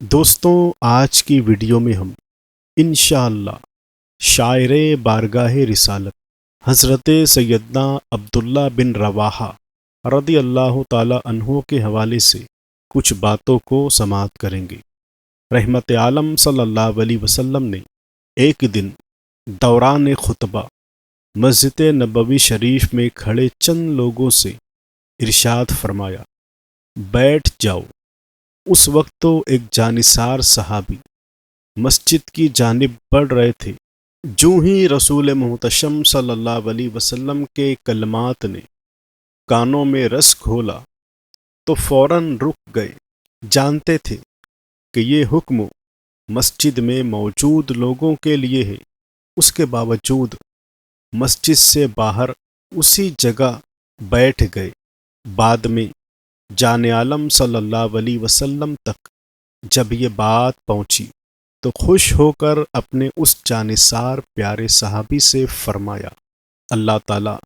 دوستوں، آج کی ویڈیو میں ہم انشاءاللہ شاعر بارگاہ رسالت حضرت سیدنا عبداللہ بن رواحہ رضی اللہ تعالی عنہ کے حوالے سے کچھ باتوں کو سماعت کریں گے۔ رحمت عالم صلی اللہ علیہ وسلم نے ایک دن دوران خطبہ مسجد نبوی شریف میں کھڑے چند لوگوں سے ارشاد فرمایا، بیٹھ جاؤ۔ اس وقت تو ایک جانثار صحابی مسجد کی جانب بڑھ رہے تھے، جو ہی رسول محتشم صلی اللہ علیہ وسلم کے کلمات نے کانوں میں رس گھولا تو فوراً رک گئے۔ جانتے تھے کہ یہ حکم مسجد میں موجود لوگوں کے لیے ہے، اس کے باوجود مسجد سے باہر اسی جگہ بیٹھ گئے۔ بعد میں جان عالم صلی اللہ علیہ وسلم تک جب یہ بات پہنچی تو خوش ہو کر اپنے اس جانثار پیارے صحابی سے فرمایا، اللہ تعالیٰ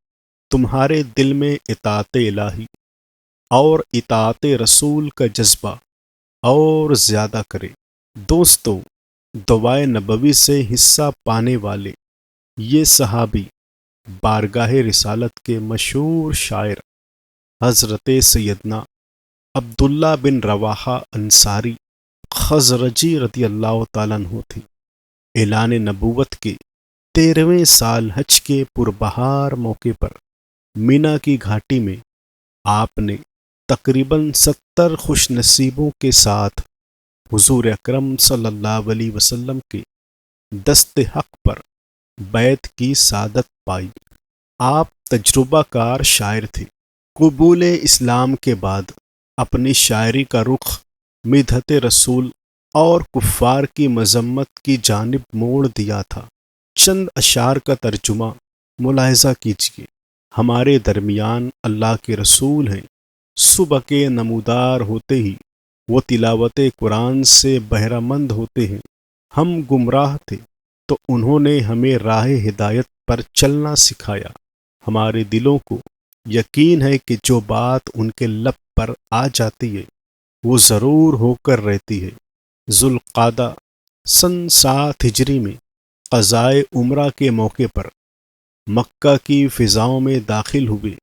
تمہارے دل میں اطاعت الہی اور اطاعت رسول کا جذبہ اور زیادہ کرے۔ دوستو، دعائے نبوی سے حصہ پانے والے یہ صحابی بارگاہ رسالت کے مشہور شاعر حضرت سیدنا عبداللہ بن رواحہ انصاری خزرجی رضی اللہ تعالیٰ عنہ تھے۔ اعلان نبوت کے 13ویں سال حج کے پربہار موقع پر مینا کی گھاٹی میں آپ نے تقریباً 70 خوش نصیبوں کے ساتھ حضور اکرم صلی اللہ علیہ وسلم کے دست حق پر بیعت کی سعادت پائی۔ آپ تجربہ کار شاعر تھے۔ قبول اسلام کے بعد اپنی شاعری کا رخ مدحت رسول اور کفار کی مذمت کی جانب موڑ دیا تھا۔ چند اشعار کا ترجمہ ملاحظہ کیجیے۔ ہمارے درمیان اللہ کے رسول ہیں، صبح کے نمودار ہوتے ہی وہ تلاوت قرآن سے بہرہ مند ہوتے ہیں۔ ہم گمراہ تھے تو انہوں نے ہمیں راہ ہدایت پر چلنا سکھایا۔ ہمارے دلوں کو یقین ہے کہ جو بات ان کے لب پر آ جاتی ہے وہ ضرور ہو کر رہتی ہے۔ ذوالقعدہ سن 7 ہجری میں قضائے عمرہ کے موقع پر مکہ کی فضاؤں میں داخل ہوئے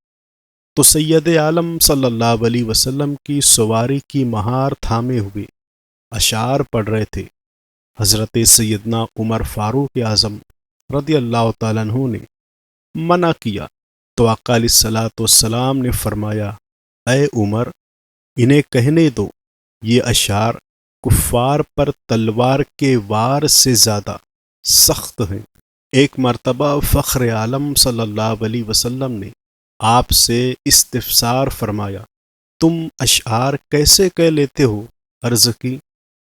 تو سید عالم صلی اللہ علیہ وسلم کی سواری کی مہار تھامے ہوئے اشعار پڑھ رہے تھے۔ حضرت سیدنا عمر فاروق اعظم رضی اللہ تعالیٰ عنہ نے منع کیا تو آقا علیہ الصلوۃ والسلام نے فرمایا، اے عمر، انہیں کہنے دو، یہ اشعار کفار پر تلوار کے وار سے زیادہ سخت ہیں۔ ایک مرتبہ فخر عالم صلی اللہ علیہ وسلم نے آپ سے استفسار فرمایا، تم اشعار کیسے کہہ لیتے ہو؟ عرض کی،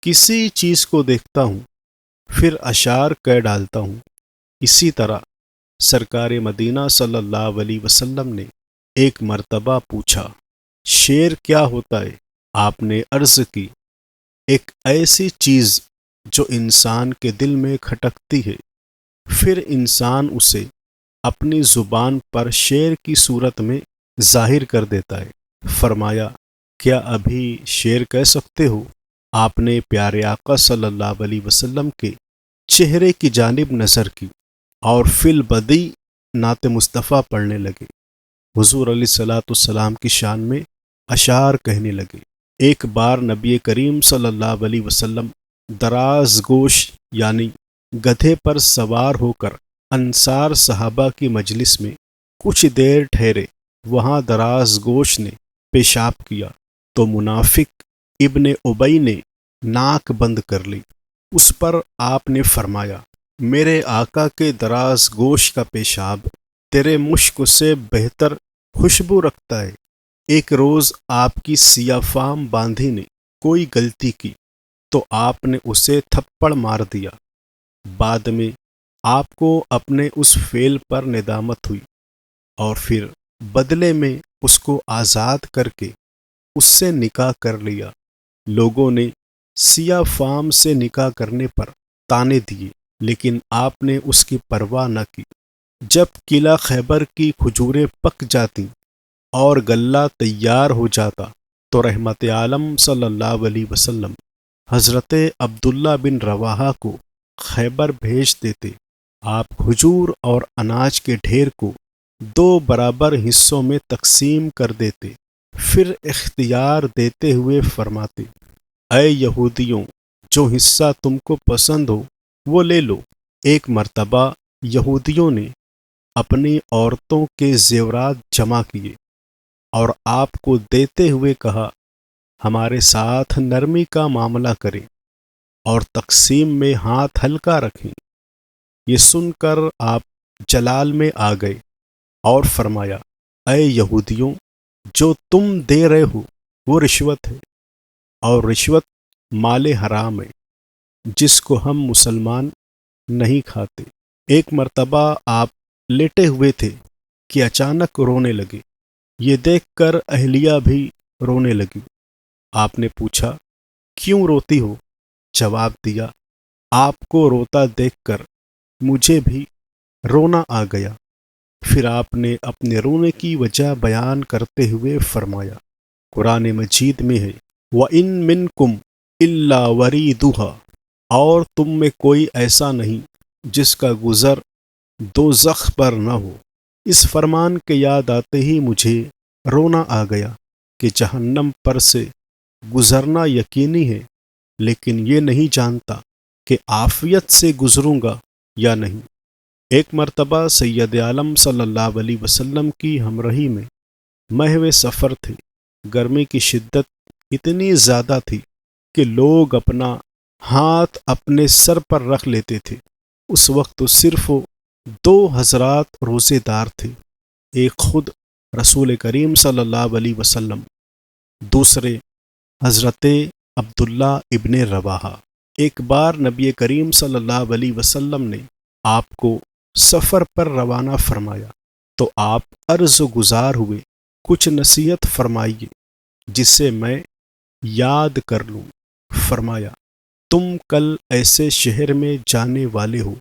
کسی چیز کو دیکھتا ہوں پھر اشعار کہہ ڈالتا ہوں۔ اسی طرح سرکار مدینہ صلی اللہ علیہ وسلم نے ایک مرتبہ پوچھا، شعر کیا ہوتا ہے؟ آپ نے عرض کی، ایک ایسی چیز جو انسان کے دل میں کھٹکتی ہے، پھر انسان اسے اپنی زبان پر شعر کی صورت میں ظاہر کر دیتا ہے۔ فرمایا، کیا ابھی شعر کہہ سکتے ہو؟ آپ نے پیارے آقا صلی اللہ علیہ وسلم کے چہرے کی جانب نظر کی اور فی البدیع نعت مصطفیٰ پڑھنے لگے۔ حضور علیہ الصلوۃ والسلام کی شان میں اشعار کہنے لگے۔ ایک بار نبی کریم صلی اللہ علیہ وسلم دراز گوش یعنی گدھے پر سوار ہو کر انصار صحابہ کی مجلس میں کچھ دیر ٹھہرے۔ وہاں دراز گوش نے پیشاب کیا تو منافق ابن ابی نے ناک بند کر لی۔ اس پر آپ نے فرمایا، میرے آقا کے دراز گوش کا پیشاب تیرے مشک سے بہتر خوشبو رکھتا ہے۔ ایک روز آپ کی سیاہ فام باندھی نے کوئی غلطی کی تو آپ نے اسے تھپڑ مار دیا۔ بعد میں آپ کو اپنے اس فعل پر ندامت ہوئی اور پھر بدلے میں اس کو آزاد کر کے اس سے نکاح کر لیا۔ لوگوں نے سیاہ فام سے نکاح کرنے پر طعنے دیے، لیکن آپ نے اس کی پرواہ نہ کی۔ جب قلعہ خیبر کی کھجوریں پک جاتیں اور غلہ تیار ہو جاتا تو رحمت عالم صلی اللہ علیہ وسلم حضرت عبداللہ بن رواحہ کو خیبر بھیج دیتے، آپ کھجور اور اناج کے ڈھیر کو 2 برابر حصوں میں تقسیم کر دیتے، پھر اختیار دیتے ہوئے فرماتے، اے یہودیوں، جو حصہ تم کو پسند ہو وہ لے لو۔ ایک مرتبہ یہودیوں نے اپنی عورتوں کے زیورات جمع کیے اور آپ کو دیتے ہوئے کہا، ہمارے ساتھ نرمی کا معاملہ کریں اور تقسیم میں ہاتھ ہلکا رکھیں۔ یہ سن کر آپ جلال میں آ گئے اور فرمایا، اے یہودیوں، جو تم دے رہے ہو وہ رشوت ہے، اور رشوت مال حرام ہے جس کو ہم مسلمان نہیں کھاتے۔ ایک مرتبہ آپ لیٹے ہوئے تھے کہ اچانک رونے لگے، یہ دیکھ کر اہلیہ بھی رونے لگی۔ آپ نے پوچھا، کیوں روتی ہو؟ جواب دیا، آپ کو روتا دیکھ کر مجھے بھی رونا آ گیا۔ پھر آپ نے اپنے رونے کی وجہ بیان کرتے ہوئے فرمایا، قرآن مجید میں ہے، وَإِن مِّنكُمْ إِلَّا وَرِيدُهَا، اور تم میں کوئی ایسا نہیں جس کا گزر دوزخ پر نہ ہو۔ اس فرمان کے یاد آتے ہی مجھے رونا آ گیا کہ جہنم پر سے گزرنا یقینی ہے، لیکن یہ نہیں جانتا کہ عافیت سے گزروں گا یا نہیں۔ ایک مرتبہ سید عالم صلی اللہ علیہ وسلم کی ہمراہی میں محو سفر تھے۔ گرمی کی شدت اتنی زیادہ تھی کہ لوگ اپنا ہاتھ اپنے سر پر رکھ لیتے تھے۔ اس وقت صرف 2 حضرات روزے دار تھے، ایک خود رسول کریم صلی اللہ علیہ وسلم، دوسرے حضرت عبداللہ ابن رواحہ۔ ایک بار نبی کریم صلی اللہ علیہ وسلم نے آپ کو سفر پر روانہ فرمایا تو آپ عرض گزار ہوئے، کچھ نصیحت فرمائیے جسے میں یاد کر لوں۔ فرمایا، تم کل ایسے شہر میں جانے والے ہو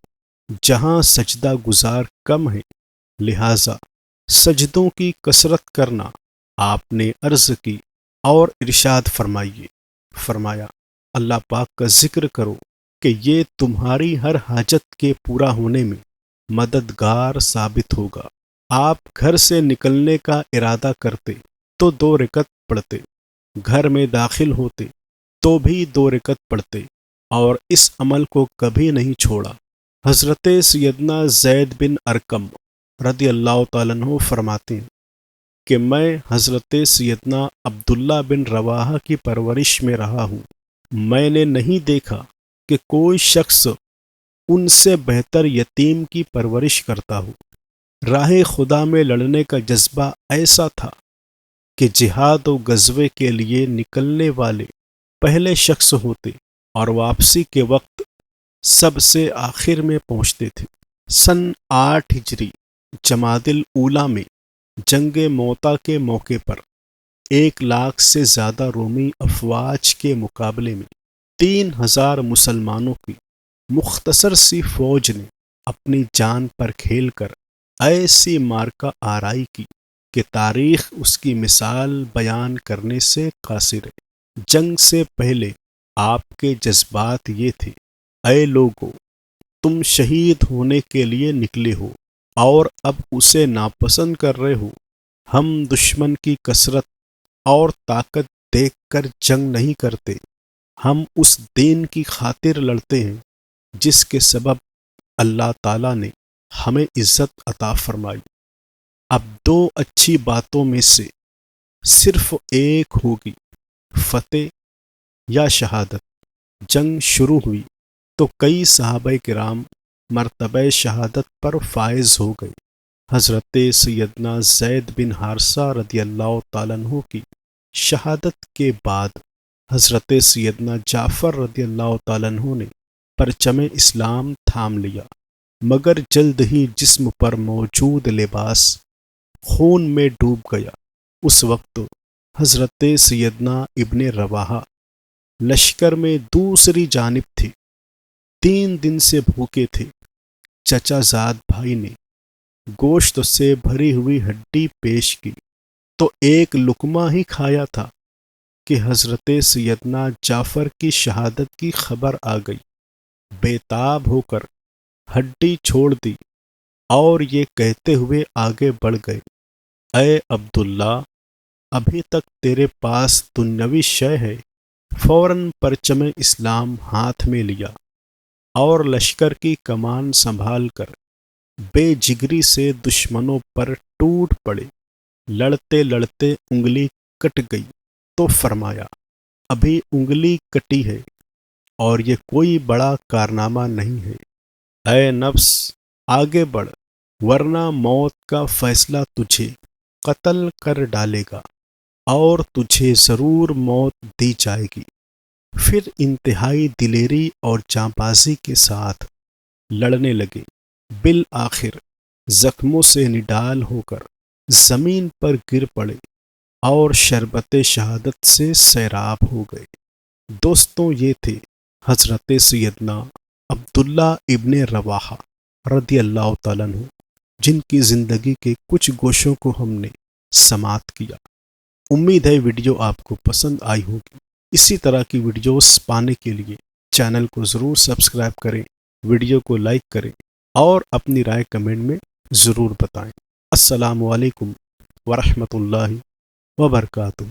جہاں سجدہ گزار کم ہے، لہٰذا سجدوں کی کثرت کرنا۔ آپ نے عرض کی، اور ارشاد فرمائیے۔ فرمایا، اللہ پاک کا ذکر کرو کہ یہ تمہاری ہر حاجت کے پورا ہونے میں مددگار ثابت ہوگا۔ آپ گھر سے نکلنے کا ارادہ کرتے تو 2 رکعت پڑھتے، گھر میں داخل ہوتے تو بھی 2 رکعت پڑھتے، اور اس عمل کو کبھی نہیں چھوڑا۔ حضرت سیدنا زید بن ارقم رضی اللہ تعالیٰ عنہ فرماتے ہیں کہ میں حضرت سیدنا عبداللہ بن رواحہ کی پرورش میں رہا ہوں۔ میں نے نہیں دیکھا کہ کوئی شخص ان سے بہتر یتیم کی پرورش کرتا ہو۔ راہ خدا میں لڑنے کا جذبہ ایسا تھا کہ جہاد و غزوے کے لیے نکلنے والے پہلے شخص ہوتے اور واپسی کے وقت سب سے آخر میں پہنچتے تھے۔ سن 8 ہجری جمادی الاولیٰ میں جنگ موتا کے موقع پر 1 لاکھ سے زیادہ رومی افواج کے مقابلے میں 3000 مسلمانوں کی مختصر سی فوج نے اپنی جان پر کھیل کر ایسی مارکہ آرائی کی کہ تاریخ اس کی مثال بیان کرنے سے قاصر ہے۔ جنگ سے پہلے آپ کے جذبات یہ تھے، اے لوگو، تم شہید ہونے کے لیے نکلے ہو اور اب اسے ناپسند کر رہے ہو۔ ہم دشمن کی کثرت اور طاقت دیکھ کر جنگ نہیں کرتے، ہم اس دین کی خاطر لڑتے ہیں جس کے سبب اللہ تعالیٰ نے ہمیں عزت عطا فرمائی۔ اب 2 اچھی باتوں میں سے صرف ایک ہوگی، فتح یا شہادت۔ جنگ شروع ہوئی تو کئی صحابہ کرام مرتبہ شہادت پر فائز ہو گئے۔ حضرت سیدنا زید بن حارثہ رضی اللہ تعالیٰ عنہ کی شہادت کے بعد حضرت سیدنا جعفر رضی اللہ تعالیٰ عنہ نے پرچم اسلام تھام لیا، مگر جلد ہی جسم پر موجود لباس خون میں ڈوب گیا۔ اس وقت حضرت سیدنا ابن رواحہ لشکر میں دوسری جانب تھے، 3 دن سے بھوکے تھے۔ چچا زاد بھائی نے گوشت سے بھری ہوئی ہڈی پیش کی تو ایک لقمہ ہی کھایا تھا، کہ حضرت سیدنا جعفر کی شہادت کی خبر آ گئی، بے تاب ہو کر ہڈی چھوڑ دی اور یہ کہتے ہوئے آگے بڑھ گئے، اے عبداللہ، ابھی تک تیرے پاس دنیاوی شے ہے۔ فوراً پرچم اسلام ہاتھ میں لیا اور لشکر کی کمان سنبھال کر بے جگری سے دشمنوں پر ٹوٹ پڑے۔ لڑتے لڑتے انگلی کٹ گئی تو فرمایا، ابھی انگلی کٹی ہے اور یہ کوئی بڑا کارنامہ نہیں ہے، اے نفس آگے بڑھ، ورنہ موت کا فیصلہ تجھے قتل کر ڈالے گا اور تجھے ضرور موت دی جائے گی۔ پھر انتہائی دلیری اور جانبازی کے ساتھ لڑنے لگے، بالآخر زخموں سے نڈال ہو کر زمین پر گر پڑے اور شربت شہادت سے سیراب ہو گئے۔ دوستوں، یہ تھے حضرت سیدنا عبداللہ ابن رواحہ رضی اللہ تعالیٰ عنہ، جن کی زندگی کے کچھ گوشوں کو ہم نے سماعت کیا۔ امید ہے ویڈیو آپ کو پسند آئی ہوگی۔ اسی طرح کی ویڈیوز پانے کے لیے چینل کو ضرور سبسکرائب کریں، ویڈیو کو لائک کریں اور اپنی رائے کمنٹ میں ضرور بتائیں۔ السلام علیکم ورحمۃ اللہ وبرکاتہ۔